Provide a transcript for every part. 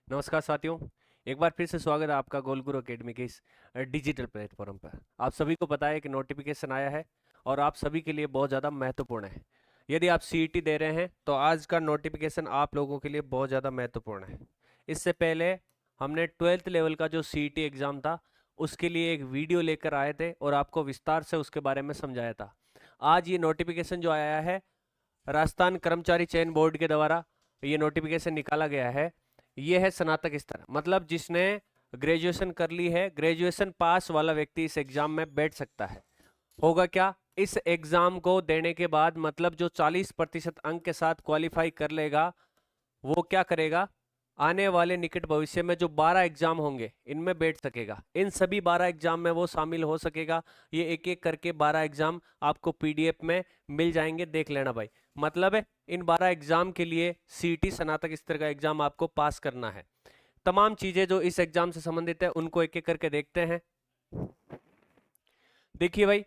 नमस्कार साथियों। एक बार फिर से स्वागत है आपका गोलगुरु एकेडमी के इस डिजिटल प्लेटफॉर्म पर। आप सभी को पता है कि नोटिफिकेशन आया है और आप सभी के लिए बहुत ज़्यादा महत्वपूर्ण है। यदि आप सीईटी दे रहे हैं तो आज का नोटिफिकेशन आप लोगों के लिए बहुत ज़्यादा महत्वपूर्ण है। इससे पहले हमने 12th लेवल का जो सीईटी एग्ज़ाम था उसके लिए एक वीडियो लेकर आए थे और आपको विस्तार से उसके बारे में समझाया था। आज ये नोटिफिकेशन जो आया है राजस्थान कर्मचारी चयन बोर्ड के द्वारा ये नोटिफिकेशन निकाला गया है। ये है स्नातक स्तर, मतलब जिसने ग्रेजुएशन कर ली है, ग्रेजुएशन पास वाला व्यक्ति इस एग्जाम में बैठ सकता है। होगा क्या, इस एग्जाम को देने के बाद मतलब जो 40% अंक के साथ क्वालिफाई कर लेगा वो क्या करेगा, आने वाले निकट भविष्य में जो 12 एग्जाम होंगे इनमें बैठ सकेगा। इन सभी 12 एग्जाम में वो शामिल हो सकेगा। ये एक एक करके 12 एग्जाम आपको पीडीएफ में मिल जाएंगे, देख लेना भाई। मतलब है इन 12 एग्जाम के लिए सीईटी स्नातक स्तर का एग्जाम आपको पास करना है। तमाम चीजें जो इस एग्जाम से संबंधित है उनको एक एक करके देखते हैं। देखिए भाई,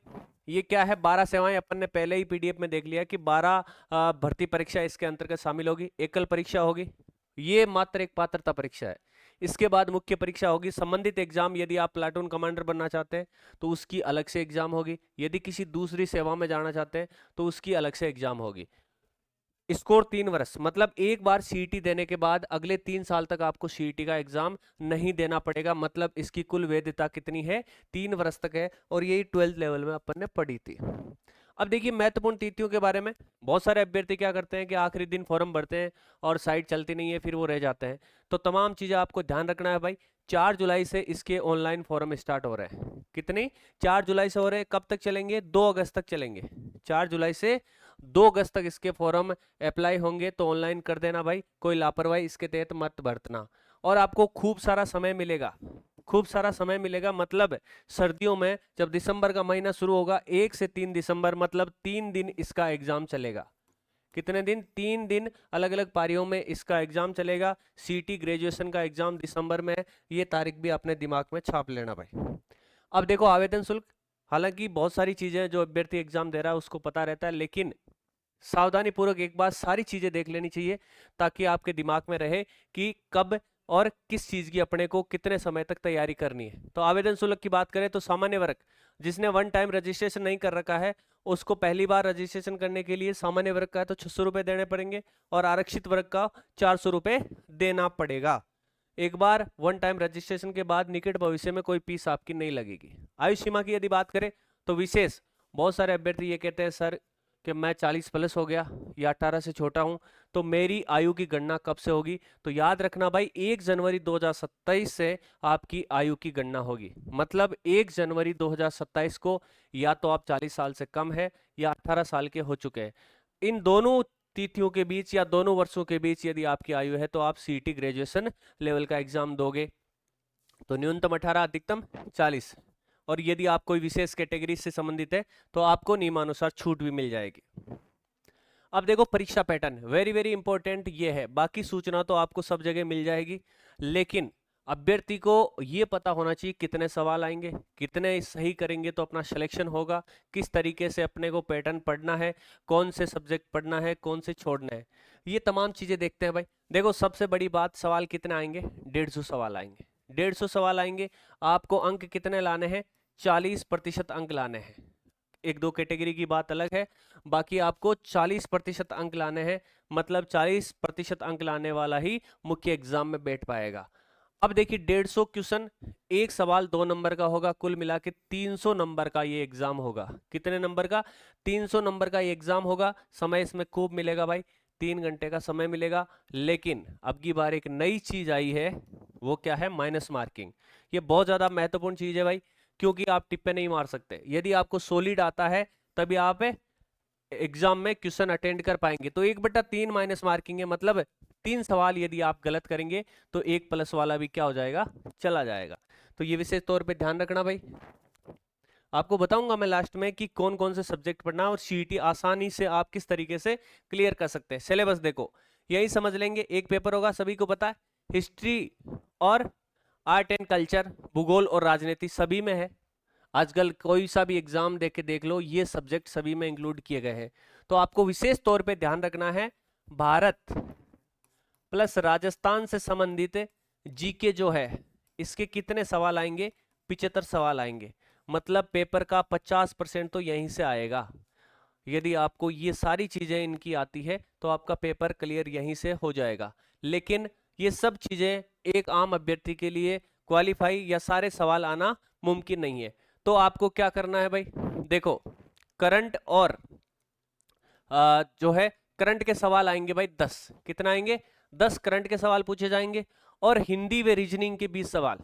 ये क्या है, 12 सेवाएं अपन ने पहले ही पीडीएफ में देख लिया कि 12 भर्ती परीक्षा इसके अंतर्गत शामिल होगी। एकल परीक्षा होगी, ये मात्र एक पात्रता परीक्षा है। इसके बाद मुख्य परीक्षा होगी। संबंधित एग्जाम यदि आप प्लाटून कमांडर बनना चाहते हैं तो उसकी अलग से एग्जाम होगी। यदि किसी दूसरी सेवा में जाना चाहते हैं तो उसकी अलग से एग्जाम होगी। स्कोर 3 वर्ष, मतलब एक बार सीईटी देने के बाद अगले 3 साल तक आपको सीईटी का एग्जाम नहीं देना पड़ेगा। मतलब इसकी कुल वैधता कितनी है, 3 वर्ष तक है। और यही 12th लेवल में अपन ने पढ़ी थी। अब देखिए महत्वपूर्ण तिथियों के बारे में। बहुत सारे अभ्यर्थी क्या करते हैं कि आखिरी दिन फॉर्म भरते हैं और साइट चलती नहीं है, फिर वो रह जाते हैं। तो तमाम चीजें आपको ध्यान रखना है भाई। 4 जुलाई से इसके ऑनलाइन फॉर्म स्टार्ट हो रहे हैं। कितनी, 4 जुलाई से हो रहे हैं। कब तक चलेंगे, 2 अगस्त तक चलेंगे। 4 जुलाई से 2 अगस्त तक इसके फॉर्म अप्लाई होंगे। तो ऑनलाइन कर देना भाई, कोई लापरवाही इसके तहत मत बरतना। और आपको खूब सारा समय मिलेगा, खूब सारा समय मिलेगा। मतलब सर्दियों में जब दिसंबर का महीना शुरू होगा, 1 से 3 दिसंबर, मतलब 3 दिन इसका एग्जाम चलेगा। कितने दिन, 3 दिन अलग अलग पारियों में इसका एग्जाम चलेगा। सीटी ग्रेजुएशन का एग्जाम दिसंबर में है। ये तारीख भी अपने दिमाग में छाप लेना भाई। अब देखो आवेदन शुल्क। हालांकि बहुत सारी चीजें जो अभ्यर्थी एग्जाम दे रहा है उसको पता रहता है, लेकिन सावधानी पूर्वक एक बार सारी चीजें देख लेनी चाहिए ताकि आपके दिमाग में रहे कि कब और किस चीज की अपने को कितने समय तक तैयारी करनी है। तो आवेदन शुल्क की बात करें तो सामान्य वर्ग जिसने वन टाइम रजिस्ट्रेशन नहीं कर रखा है उसको पहली बार रजिस्ट्रेशन करने के लिए सामान्य वर्ग का है तो 600 रुपए देने पड़ेंगे और आरक्षित वर्ग का 400 रुपए देना पड़ेगा। एक बार वन टाइम रजिस्ट्रेशन के बाद निकट भविष्य में कोई फीस आपकी नहीं लगेगी। आयु सीमा की यदि बात करें तो विशेष बहुत सारे अभ्यर्थी ये कहते हैं सर कि मैं 40 प्लस हो गया या 18 से छोटा हूं, तो मेरी आयु की गणना कब से होगी। तो याद रखना भाई, 1 जनवरी 2027 से आपकी आयु की गणना होगी। मतलब 1 जनवरी 2027 को या तो आप 40 साल से कम है या 18 साल के हो चुके हैं। इन दोनों तिथियों के बीच या दोनों वर्षों के बीच यदि आपकी आयु है तो आप सीटी ग्रेजुएशन लेवल का एग्जाम दोगे। तो न्यूनतम 18, अधिकतम 40। और यदि आप कोई विशेष कैटेगरी से संबंधित है तो आपको नियमानुसार छूट भी मिल जाएगी। अब देखो परीक्षा पैटर्न वेरी वेरी इंपॉर्टेंट ये है। बाकी सूचना तो आपको सब जगह मिल जाएगी, लेकिन अभ्यर्थी को ये पता होना चाहिए कितने सवाल आएंगे, कितने सही करेंगे तो अपना सिलेक्शन होगा, किस तरीके से अपने को पैटर्न पढ़ना है, कौन से सब्जेक्ट पढ़ना है, कौन से छोड़ना है। ये तमाम चीजें देखते हैं भाई। देखो सबसे बड़ी बात, सवाल कितने आएंगे, 150 सवाल आएंगे। 150 सवाल आएंगे। आपको अंक कितने लाने हैं, 40% अंक लाने हैं। एक दो कैटेगरी की बात अलग है, बाकी आपको 40% अंक लाने हैं। मतलब 40% अंक लाने वाला ही मुख्य एग्जाम में बैठ पाएगा। अब देखिए 150 क्वेश्चन, एक सवाल 2 नंबर का होगा, कुल मिला के 300 नंबर का ये एग्जाम होगा। कितने नंबर का, 300 नंबर का ये एग्जाम होगा। समय इसमें खूब मिलेगा भाई, 3 घंटे का समय मिलेगा। लेकिन अब की बार एक नई चीज आई है, वो क्या है, माइनस मार्किंग। ये बहुत ज्यादा महत्वपूर्ण चीज है भाई, क्योंकि आप टिप्पे नहीं मार सकते। यदि आपको सॉलिड आता है तभी आप एग्जाम में क्वेश्चन अटेंड कर पाएंगे। तो 1/3 माइनस मार्किंग है। मतलब 3 सवाल यदि आप गलत करेंगे तो 1 प्लस वाला भी क्या हो जाएगा, चला जाएगा। तो ये विशेष तौर पे ध्यान रखना भाई। आपको बताऊंगा मैं लास्ट में कि कौन कौन से सब्जेक्ट पढ़ना और सीईटी आसानी से आप किस तरीके से क्लियर कर सकते हैं। सिलेबस देखो यही समझ लेंगे। एक पेपर होगा, सभी को पता है, हिस्ट्री और आर्ट एंड कल्चर, भूगोल और राजनीति सभी में है। आजकल कोई सा भी एग्जाम देख के देख लो, ये सब्जेक्ट सभी में इंक्लूड किए गए हैं। तो आपको विशेष तौर पे ध्यान रखना है, भारत प्लस राजस्थान से संबंधित जीके जो है इसके कितने सवाल आएंगे, 75 सवाल आएंगे। मतलब पेपर का 50% तो यहीं से आएगा। यदि आपको ये सारी चीजें इनकी आती है तो आपका पेपर क्लियर यहीं से हो जाएगा। लेकिन ये सब चीजें एक आम अभ्यर्थी के लिए क्वालिफाई या सारे सवाल आना मुमकिन नहीं है। तो आपको क्या करना है भाई, देखो करंट और जो है करंट के सवाल आएंगे भाई 10, कितना आएंगे 10 करंट के सवाल पूछे जाएंगे, और हिंदी व रीजनिंग के 20 सवाल,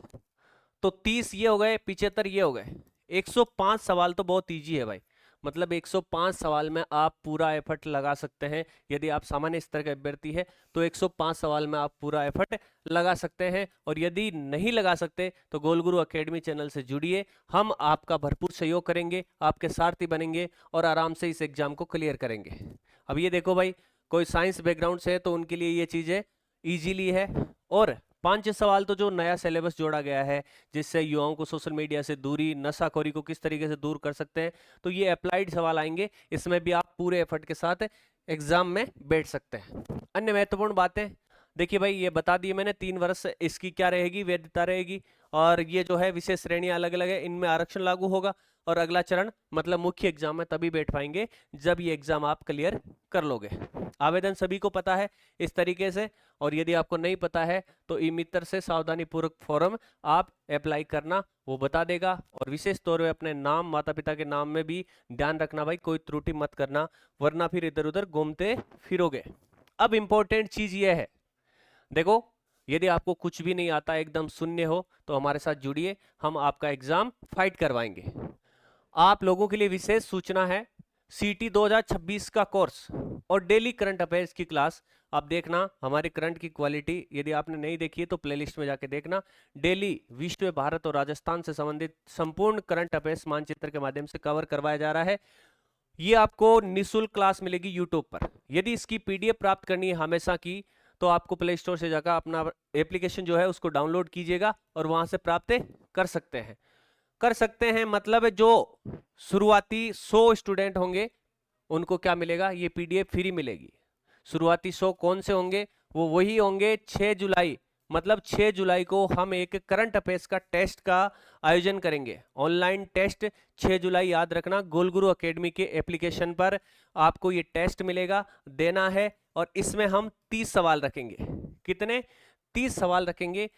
तो 30 ये हो गए, 75 ये हो गए। 105 सवाल तो बहुत इजी है भाई। मतलब 105 सवाल में आप पूरा एफर्ट लगा सकते हैं। यदि आप सामान्य स्तर के अभ्यर्थी है तो 105 सवाल में आप पूरा एफर्ट लगा सकते हैं। और यदि नहीं लगा सकते तो गोलगुरु एकेडमी चैनल से जुड़िए, हम आपका भरपूर सहयोग करेंगे, आपके सारथी बनेंगे और आराम से इस एग्जाम को क्लियर करेंगे। अब ये देखो भाई, कोई साइंस बैकग्राउंड से है तो उनके लिए ये चीजें इजीली है। और 5 सवाल तो जो नया सिलेबस जोड़ा गया है जिससे युवाओं को सोशल मीडिया से दूरी, नशाखोरी को किस तरीके से दूर कर सकते हैं, तो ये अप्लाइड सवाल आएंगे। इसमें भी आप पूरे एफर्ट के साथ एग्जाम में बैठ सकते हैं। अन्य महत्वपूर्ण बातें देखिए भाई, ये बता दिए मैंने, 3 वर्ष इसकी क्या रहेगी, वैधता रहेगी। और ये जो है विशेष श्रेणियां अलग अलग है, इनमें आरक्षण लागू होगा। और अगला चरण मतलब मुख्य एग्जाम में तभी बैठ पाएंगे जब ये एग्जाम आप क्लियर कर लोगे। आवेदन सभी को पता है इस तरीके से, और यदि आपको नहीं पता है तो ई मित्र से सावधानी पूर्वक फॉर्म आप अप्लाई करना, वो बता देगा। और विशेष तौर पे अपने नाम, माता पिता के नाम में भी ध्यान रखना भाई, कोई त्रुटि मत करना, वरना फिर इधर उधर घूमते फिरोगे। अब इंपॉर्टेंट चीज ये है, देखो यदि आपको कुछ भी नहीं आता, एकदम शून्य हो, तो हमारे साथ जुड़िए, हम आपका एग्जाम फाइट करवाएंगे। आप लोगों के लिए विशेष सूचना है, सीटी 2026 का कोर्स और डेली करंट अफेयर्स की क्लास आप देखना। हमारे करंट की क्वालिटी यदि आपने नहीं देखी है तो प्लेलिस्ट में जाके देखना। डेली विश्व, भारत और राजस्थान से संबंधित संपूर्ण करंट अफेयर्स मानचित्र के माध्यम से कवर करवाया जा रहा है। ये आपको निःशुल्क क्लास मिलेगी यूट्यूब पर। यदि इसकी पीडीएफ प्राप्त करनी है हमेशा की, तो आपको प्ले स्टोर से जाकर अपना एप्लीकेशन जो है उसको डाउनलोड कीजिएगा और वहां से प्राप्त कर सकते हैं। मतलब जो शुरुआती 100 स्टूडेंट होंगे उनको क्या मिलेगा, ये पीडीएफ फ्री मिलेगी। शुरुआती 100 कौन से होंगे, वो वही होंगे 6 जुलाई, मतलब 6 जुलाई को हम एक करंट अफेयर्स का टेस्ट का आयोजन करेंगे। ऑनलाइन टेस्ट 6 जुलाई, याद रखना, गोलगुरु एकेडमी के एप्लीकेशन पर आपको ये टेस्ट मिलेगा, देना है। और इसमें हम 30 सवाल रखेंगे। कितने, 30 सवाल रखेंगे।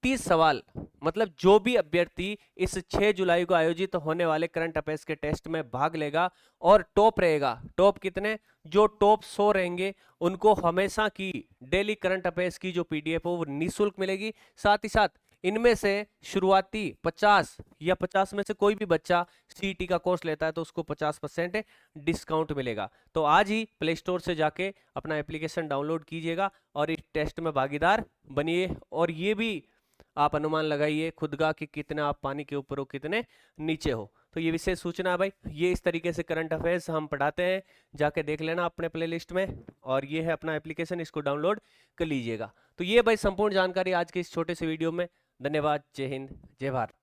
30 सवाल मतलब जो भी अभ्यर्थी इस 6 जुलाई को आयोजित होने वाले करंट अफेयर्स के टेस्ट में भाग लेगा और टॉप रहेगा, टॉप कितने, जो टॉप 100 रहेंगे उनको हमेशा की डेली करंट अफेयर्स की जो पीडीएफ हो वो निःशुल्क मिलेगी। साथ ही साथ इनमें से शुरुआती 50 या 50 में से कोई भी बच्चा सीईटी का कोर्स लेता है तो उसको 50% डिस्काउंट मिलेगा। तो आज ही प्ले स्टोर से जाके अपना एप्लीकेशन डाउनलोड कीजिएगा और इस टेस्ट में भागीदार बनिए। और ये भी आप अनुमान लगाइए खुद का कि कितना आप पानी के ऊपर हो, कितने नीचे हो। तो ये विशेष सूचना है भाई, ये इस तरीके से करंट अफेयर्स हम पढ़ाते हैं, जाके देख लेना अपने प्लेलिस्ट में। और ये है अपना एप्लीकेशन, इसको डाउनलोड कर लीजिएगा। तो ये भाई संपूर्ण जानकारी आज के इस छोटे से वीडियो में। धन्यवाद। जय हिंद, जय भारत।